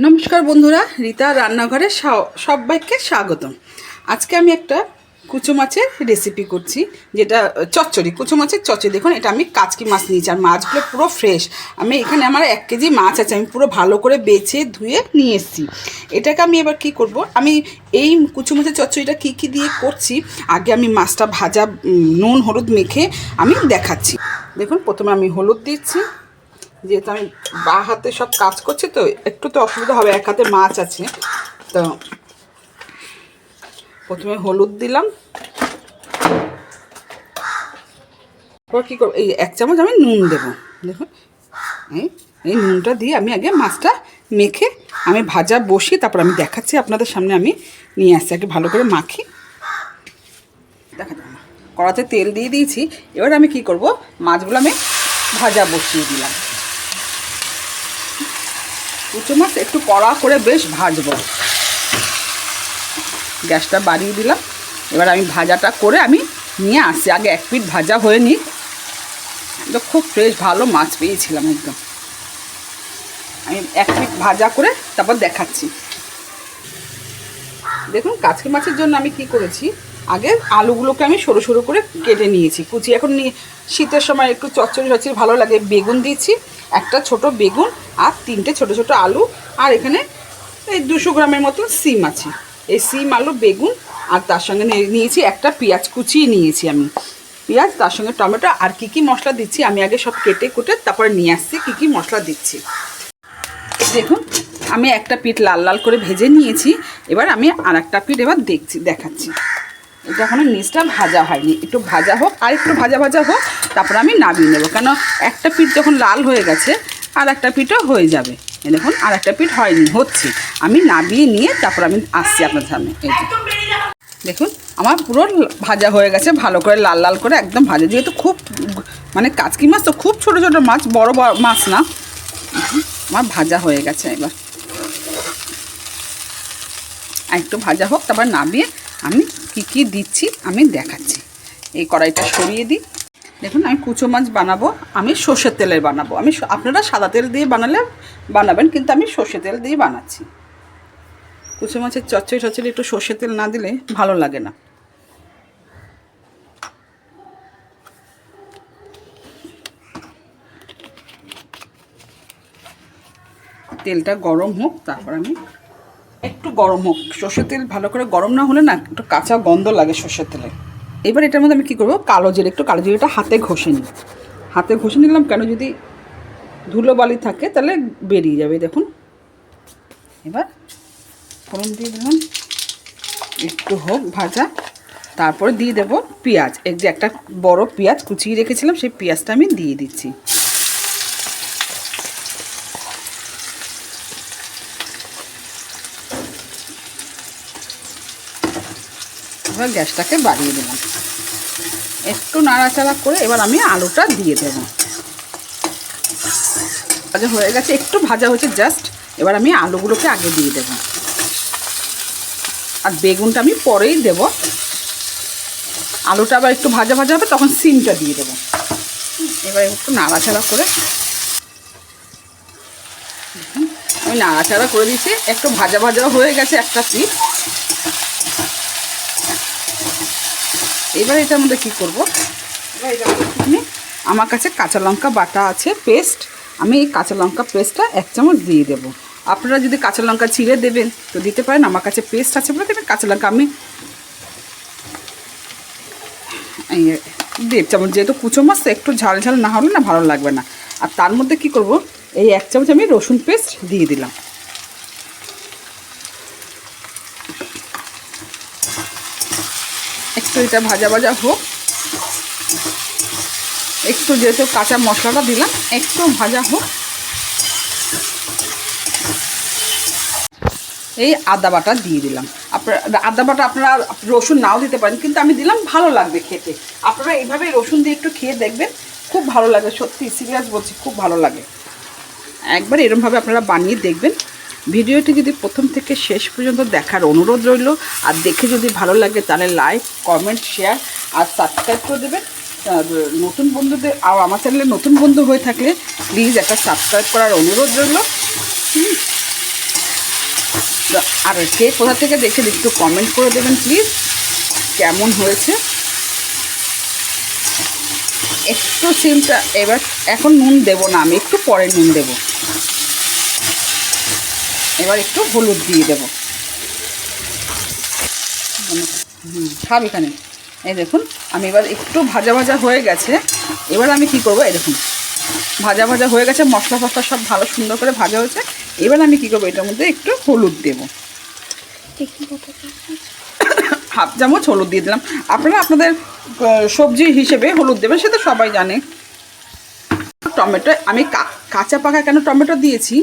নমস্কার বন্ধুরা, রীতা রান্নাঘরে সবাইকে স্বাগতম। আজকে আমি একটা কুচো মাছের রেসিপি করছি, যেটা চচ্চড়ি, কুচো মাছের চচ্চড়ি। দেখুন, এটা আমি কাচকি মাছ নিয়েছি আর মাছগুলো পুরো ফ্রেশ। এখানে আমার 1 কেজি মাছ আছে, আমি পুরো ভালো করে বেছে ধুয়ে নিয়ে এসেছি। এটাকে আমি এবার কি করব, আমি এই কুচো মাছের চচ্চড়িটা কী কী দিয়ে করছি আগে আমি মাছটা ভাজা নুন হলুদ মেখে আমি দেখাচ্ছি। দেখুন, প্রথমে আমি হলুদ দিচ্ছি, যেহেতু আমি বা হাতে সব কাজ করছি তো একটু তো অসুবিধা হবে, এক হাতে মাছ আছে। তো প্রথমে হলুদ দিলাম, তারপর কী করবো, এই 1 চামচ আমি নুন দেবো। দেখুন, এই নুনটা দিয়ে আমি আগে মাছটা মেখে আমি ভাজা বসি, তারপর আমি দেখাচ্ছি আপনাদের সামনে। আমি নিয়ে আসছি, আগে ভালো করে মাখি। দেখা যাবে না, কড়াতে তেল দিয়ে দিয়েছি। এবার আমি কি করব, মাছগুলো আমি ভাজা বসিয়ে দিলাম। কুচো মাছ একটু কড়া করে বেশ ভাজবো। গ্যাসটা বাড়িয়ে দিলাম। এবার আমি ভাজাটা করে আমি নিয়ে আসছি, আগে 1 পিঠ ভাজা হয়ে নিই। তো খুব ফ্রেশ ভালো মাছ পেয়েছিলাম একদম। আমি 1 পিঠ ভাজা করে তারপর দেখাচ্ছি। দেখুন, কাচকি মাছের জন্য আমি কি করেছি, আগে আলুগুলোকে আমি সরু সরু করে কেটে নিয়েছি কুচি। এখন শীতের সময় একটু চচ্চড়ি ভালো লাগে। বেগুন দিয়েছি, একটা ছোট বেগুন আর 3টে ছোট ছোট আলু, আর এখানে এই 200 গ্রামের মতো সিম আছে। এই সিম, আলু, বেগুন, আর তার সঙ্গে নিয়েছি একটা পেঁয়াজ কুচি নিয়েছি আমি। পেঁয়াজ, তার সঙ্গে টমেটো, আর কী কী মশলা দিচ্ছি আমি আগে সব কেটে কুটে তারপরে নিয়ে আসছি কী কী মশলা দিচ্ছি। দেখুন, আমি একটা পিঠ লাল লাল করে ভেজে নিয়েছি। এবার আমি আর একটা পিঠ এবার দেখাচ্ছি। এটা এখনো নিচটা ভাজা হয়নি, একটু ভাজা হোক, আর একটু ভাজা ভাজা হোক, তারপর আমি নামিয়ে নেবো। কেন, একটা পিঠ যখন লাল হয়ে গেছে আর একটা পিঠও হয়ে যাবে। দেখুন, আর একটা পিঠ হয়নি, হচ্ছে। আমি নামিয়ে নিয়ে তারপর আমি আসছি আপনার সামনে। এই যে দেখুন, আমার পুরো ভাজা হয়ে গেছে, ভালো করে লাল লাল করে একদম ভাজা। যেহেতু খুব কাচকি মাছ তো খুব ছোটো ছোটো মাছ, বড় বড় মাছ না। আমার ভাজা হয়ে গেছে। এবার একটু ভাজা হোক, তারপর নামিয়ে আমি কি কি দিচ্ছি আমি দেখাচ্ছি। এই কড়াইটা সরিয়ে দিই। দেখুন, আমি কুচো মাছ বানাবো, আমি সর্ষের তেলের বানাবো। আপনারা সাদা তেল দিয়ে বানাবেন, কিন্তু আমি সর্ষের তেল দিয়ে বানাচ্ছি। কুচো মাছের চচ্চড়ি একটু সর্ষের তেল না দিলে ভালো লাগে না। তেলটা গরম হোক, তারপর আমি একটু গরম হোক। সর্ষের তেল ভালো করে গরম না হলে না একটু কাঁচা গন্ধ লাগে সর্ষের তেলে। এবার এটার মধ্যে আমি কী করবো, কালো জিরেটা হাতে ঘষে নিই। হাতে ঘষে নিলাম, কেন, যদি ধুলোবালি থাকে তাহলে বেরিয়ে যাবে। দেখুন, এবার ফোড়ন দিয়ে দিলাম, একটু হোক ভাজা। তারপরে দিয়ে দেবো পেঁয়াজ। এই যে একটা বড় পেঁয়াজ কুচিয়ে রেখেছিলাম, সেই পেঁয়াজটা আমি দিয়ে দিচ্ছি। এবার গ্যাসটাকে বাড়িয়ে দিলাম, একটু নাড়াচাড়া করে এবার আমি আলুটা দিয়ে দেবো। ভাজা হয়ে গেছে, একটু ভাজা হয়েছে জাস্ট। এবার আমি আলুগুলোকে আগে দিয়ে দেবো, আর বেগুনটা আমি পরেই দেবো। আলুটা আবার একটু ভাজা ভাজা হবে, তখন সিমটা দিয়ে দেবো। এবার একটু নাড়াচাড়া করে আমি নাড়াচাড়া করে দিয়েছি, একটু ভাজা ভাজা হয়ে গেছে একটা পিঠ। এবার এটার মধ্যে কী করবো, এবার এটার মধ্যে আমার কাছে কাঁচা লঙ্কা বাটা আছে পেস্ট, আমি এই কাঁচা লঙ্কা পেস্টটা 1 চামচ দিয়ে দেবো। আপনারা যদি কাঁচা লঙ্কা ছিঁড়ে দেবেন তো দিতে পারেন, আমার কাছে পেস্ট আছে বলে কাঁচা লঙ্কা আমি 1.5 চামচ। যেহেতু কুচো মাছ তো একটু ঝাল ঝাল না হলে না ভালো লাগবে না। আর তার মধ্যে কি করব, এই 1 চামচ আমি রসুন পেস্ট দিয়ে দিলাম। একটু এটা ভাজা ভাজা হোক, একটু যেহেতু কাঁচা মশলাটা দিলাম একটু ভাজা হোক। এই আদা বাটা দিয়ে দিলাম। আদা বাটা আপনারা রসুন নাও দিতে পারেন, কিন্তু আমি দিলাম, ভালো লাগবে খেতে। আপনারা এইভাবে রসুন দিয়ে একটু খেয়ে দেখবেন, খুব ভালো লাগে, সত্যি সিরিয়াস বলছি, খুব ভালো লাগে। একবার এরকমভাবে আপনারা বানিয়ে দেখবেন। ভিডিওটি যদি প্রথম থেকে শেষ পর্যন্ত দেখার অনুরোধ রইল, আর দেখে যদি ভালো লাগে তাহলে লাইক, কমেন্ট, শেয়ার আর সাবস্ক্রাইব করে দেবেন। নতুন বন্ধুদের, আর আমার চ্যানেলে নতুন বন্ধু হয়ে থাকলে প্লিজ একটা সাবস্ক্রাইব করার অনুরোধ রইল। আর কে কোথা থেকে দেখে একটু কমেন্ট করে দেবেন প্লিজ, কেমন হয়েছে। একটু সিমটা এবার, এখন নুন দেব না আমি, একটু পরে নুন দেব। এবার একটু হলুদ দিয়ে দেব। খাব এখানে। এই দেখুন আমি এবার একটু ভাজা ভাজা হয়ে গেছে। এবার আমি কি করব, এই দেখুন ভাজা ভাজা হয়ে গেছে, মশলা ফসলা সব ভালো সুন্দর করে ভাজা হয়েছে। এবার আমি কি করব, এটার মধ্যে একটু হলুদ দেব, হাফ চামচ হলুদ দিয়ে দিলাম। আপনারা আপনাদের সবজি হিসেবে হলুদ দেবেন, সেটা সবাই জানে। টমেটো আমি কাঁচা পাকা কেন টমেটো দিয়েছি,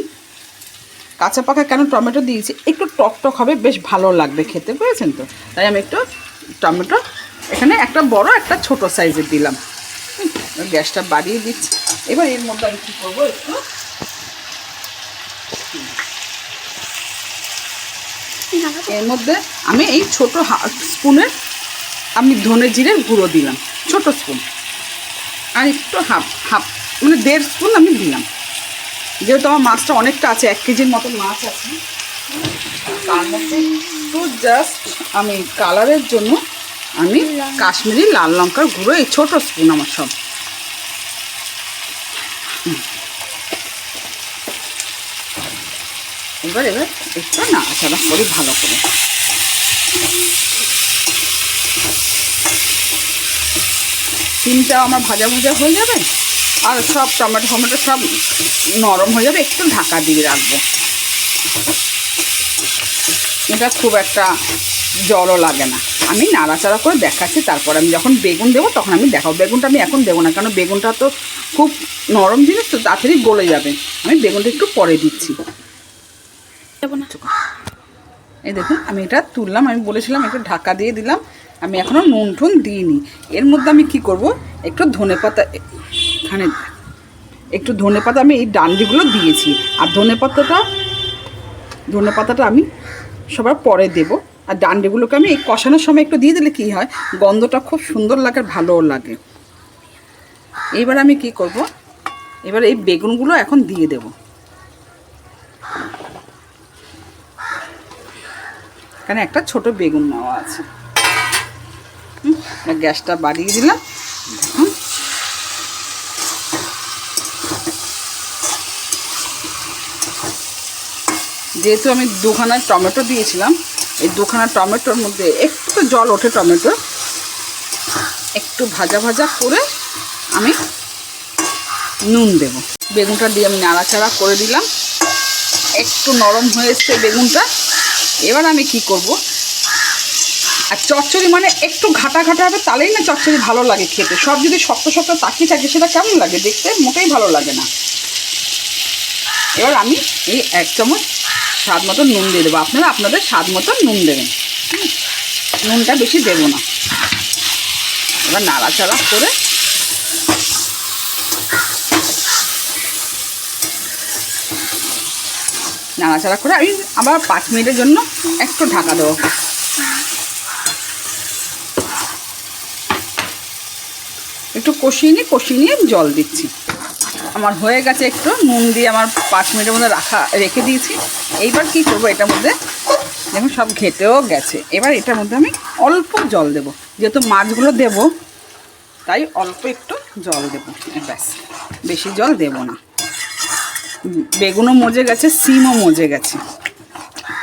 কাঁচা পাকা কেন টমেটো দিয়েছি, একটু টক টক হবে, বেশ ভালো লাগবে খেতে, বুঝেছেন তো। তাই আমি একটু টমেটো এখানে একটা বড় একটা ছোট সাইজের দিলাম। গ্যাসটা বাড়িয়ে দিচ্ছি। এবার এর মধ্যে আমি কী করবো, একটু এর মধ্যে আমি এই ছোটো স্পুনের আমি ধনে জিরের গুঁড়ো দিলাম, ছোট স্পুন। আর একটু হাফ মানে 1.5 স্পুন আমি দিলাম, যেহেতু আমার মাছটা অনেকটা আছে, 1 কেজির মতো মাছ আছে। তার মধ্যে একটু জাস্ট আমি কালারের জন্য আমি কাশ্মীরি লাল লঙ্কার গুঁড়ো, এই ছোটো স্পুন আমার সব। এবার একটু নাড়াচাড়া করি ভালো করে। সিমটাও আমার ভাজা ভাজা হয়ে যাবে, আর সব টমেটো সব নরম হয়ে যাবে। একটু ঢাকা দিয়ে রাখবো। এটা খুব একটা জলও লাগে না। আমি নাড়াচাড়া করে দেখাচ্ছি, তারপর আমি যখন বেগুন দেবো তখন আমি দেখাবো। বেগুনটা আমি এখন দেবো না, কারণ বেগুনটা তো খুব নরম জিনিস, তো তাড়াতাড়ি গলে যাবে। আমি বেগুনটা একটু পরে দিচ্ছি। এই দেখুন আমি এটা তুললাম, আমি বলেছিলাম একটু ঢাকা দিয়ে দিলাম। আমি এখনও নুন টুন দিইনি। এর মধ্যে আমি কি করব, একটু ধনেপাতা, এখানে একটু ধনেপাতা আমি এই ডান্ডিগুলো দিয়েছি। আর ধনেপাতাটা আমি সবার পরে দেব। আর ডান্ডিগুলোকে আমি এই কষানোর সময় একটু দিয়ে দিলে কী হয়, গন্ধটা খুব সুন্দর লাগে, ভালোও লাগে। এইবার আমি কি করব, এবার এই বেগুনগুলো এখন দিয়ে দেব। এখানে একটা ছোট বেগুন নেওয়া আছে। গ্যাসটা বাড়িয়ে দিলাম। দেখুন যেহেতু আমি 2খানা টমেটো দিয়েছিলাম, এই 2খানা টমেটোর মধ্যে একটু জল ওঠে, টমেটো একটু ভাজা ভাজা করে আমি নুন দেব। বেগুনটা দিয়ে আমি নাড়াচাড়া করে দিলাম। একটু নরম হয়ে এসছে বেগুনটা। এবার আমি কি করব, আর চচ্চড়ি মানে একটু ঘাটা ঘাটা হবে, তাহলেই না চচ্চড়ি ভালো লাগে খেতে। সব যদি শক্ত শক্ত তাকিয়ে থাকে, সেটা কেমন লাগে দেখতে, মোটেই ভালো লাগে না। এবার আমি এই 1 চামচ স্বাদ মতো নুন দিয়ে দেবো। আপনারা আপনাদের স্বাদ মতো নুন দেবেন, নুনটা বেশি দেবো না। এবার নাড়াচাড়া করে আমি আবার 5 মিনিটের জন্য একটু ঢাকা দেবো। একটু কষিয়ে নিয়ে জল দিচ্ছি। আমার হয়ে গেছে, একটু নুন দিয়ে আমার 5 মিনিটের মধ্যে রেখে দিয়েছি। এইবার কি করব, এটার মধ্যে দেখুন সব ঘেটেও গেছে। এবার এটার মধ্যে আমি অল্প জল দেব, যেহেতু মাছগুলো দেব তাই অল্প একটু জল দেব, ব্যাস, বেশি জল দেব না। বেগুনও মজে গেছে, সিমও মজে গেছে।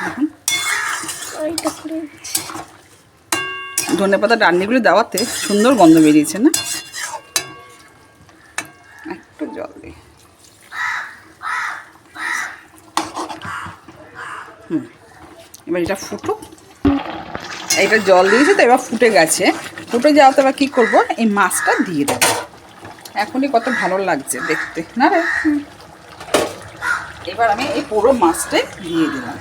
দেখুন ধনেপাতা ডান্ডিগুলো দেওয়াতে সুন্দর গন্ধ বেরিয়েছে না। একটু জল দিই। এবার এটা ফুটুক। এটা জল দিয়েছে তো, এবার ফুটে গেছে। ফুটে যাওয়াতে এবার কী করবো, এই মাছটা দিয়ে দেবো। এখনই কত ভালো লাগছে দেখতে না রে। এবার আমি এই পুরো মাছটাই দিয়ে দিলাম।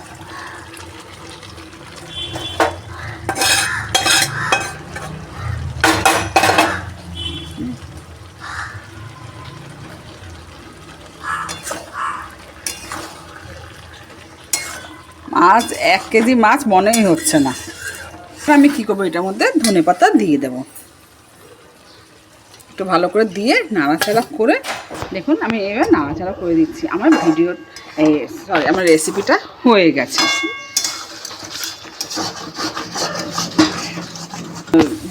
মাছ 1 কেজি মাছ মনেই হচ্ছে না। আমি কি করবো, এটার মধ্যে ধনেপাতা দিয়ে দেব। একটু ভালো করে দিয়ে নাড়াচাড়া করে, দেখুন আমি এবার নাড়াচাড়া করে দিচ্ছি। আমার আমার রেসিপিটা হয়ে গেছে।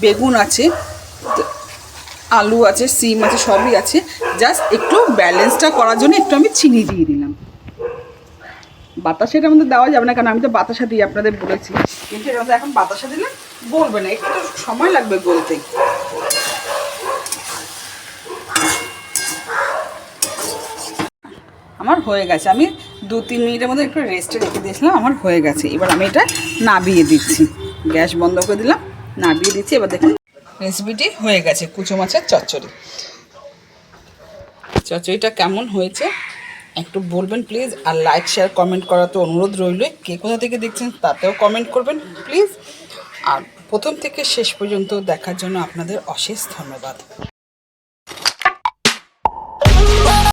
বেগুন আছে, আলু আছে, সিম আছে, সবই আছে। জাস্ট একটু ব্যালেন্সটা করার জন্য একটু আমি চিনি দিয়ে দিলাম। বাতাসা এটার মধ্যে দেওয়া যাবে না, কারণ আমি তো বাতাসা দিই আপনাদের বলেছি, কিন্তু এটার মধ্যে এখন বাতাসা দিলে গলবে না, একটু সময় লাগবে গলতে। আমার হয়ে গেছে, আমি 2-3 মিনিটের মধ্যে একটু রেস্টে রেখে দিয়েছিলাম, আমার হয়ে গেছে। এবার আমি এটা নাবিয়ে দিচ্ছি, গ্যাস বন্ধ করে দিলাম, নাবিয়ে দিচ্ছি। এবার দেখুন রেসিপিটি হয়ে গেছে, কুচো মাছের চচ্চড়ি। চচ্চড়িটা কেমন হয়েছে একটু বলবেন প্লিজ, আর লাইক শেয়ার কমেন্ট করা তো অনুরোধ রইল। কে কোথা থেকে দেখছেন তাতেও কমেন্ট করবেন প্লিজ। আর প্রথম থেকে শেষ পর্যন্ত দেখার জন্য আপনাদের অশেষ ধন্যবাদ।